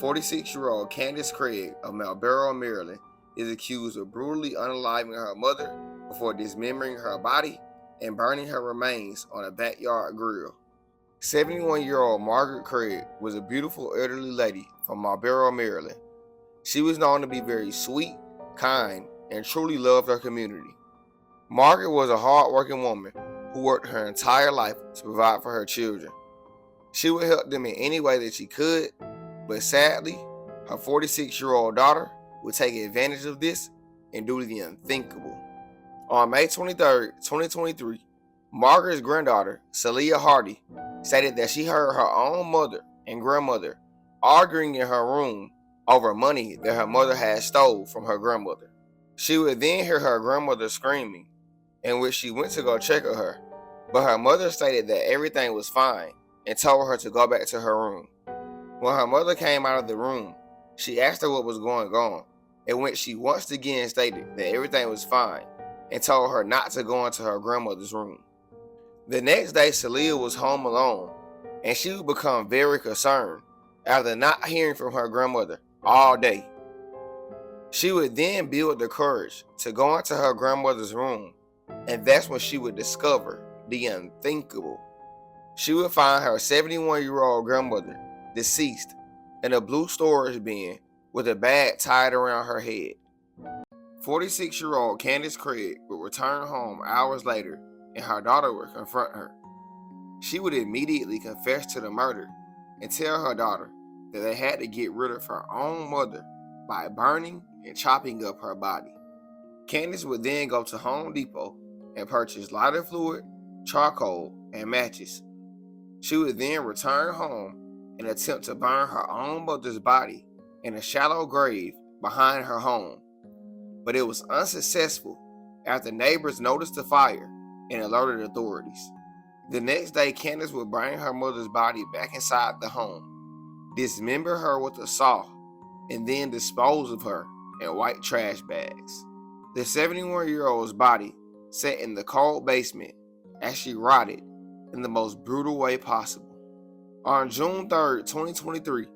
46-year-old Candace Craig of Marlboro, Maryland, is accused of brutally unaliving her mother before dismembering her body and burning her remains on a backyard grill. 71-year-old Margaret Craig was a beautiful elderly lady from Marlboro, Maryland. She was known to be very sweet, kind, and truly loved her community. Margaret was a hard-working woman who worked her entire life to provide for her children. She would help them in any way that she could, but sadly, her 46-year-old daughter would take advantage of this and do the unthinkable. On May 23, 2023, Margaret's granddaughter, Celia Hardy, stated that she heard her own mother and grandmother arguing in her room over money that her mother had stole from her grandmother. She would then hear her grandmother screaming, in which she went to go check on her, but her mother stated that everything was fine and told her to go back to her room. When her mother came out of the room, she asked her what was going on, in which she once again stated that everything was fine and told her not to go into her grandmother's room. The next day, Celia was home alone, and she would become very concerned after not hearing from her grandmother all day. She would then build the courage to go into her grandmother's room, and that's when she would discover the unthinkable. She would find her 71-year-old grandmother deceased in a blue storage bin with a bag tied around her head. 46-year-old Candace Craig would return home hours later and her daughter would confront her. She would immediately confess to the murder and tell her daughter that they had to get rid of her own mother by burning and chopping up her body. Candace would then go to Home Depot and purchase lighter fluid, charcoal, and matches. She would then return home and attempt to burn her own mother's body in a shallow grave behind her home. But it was unsuccessful after neighbors noticed the fire and alerted authorities. The next day, Candace would bring her mother's body back inside the home, dismember her with a saw, and then dispose of her in white trash bags. The 71-year-old's body sat in the cold basement as she rotted in the most brutal way possible. On June 3, 2023,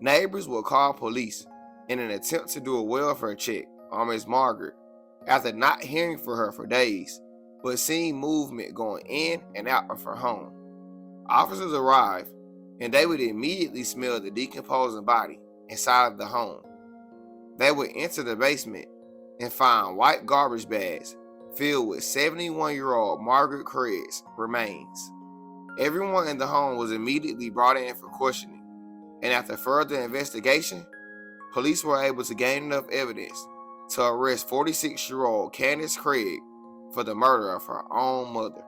neighbors would call police in an attempt to do a welfare check on Miss Margaret after not hearing from her for days, but seeing movement going in and out of her home. Officers arrived, and they would immediately smell the decomposing body inside of the home. They would enter the basement and find white garbage bags filled with 71-year-old Margaret Craig's remains. Everyone in the home was immediately brought in for questioning, and after further investigation, police were able to gain enough evidence to arrest 46-year-old Candace Craig for the murder of her own mother.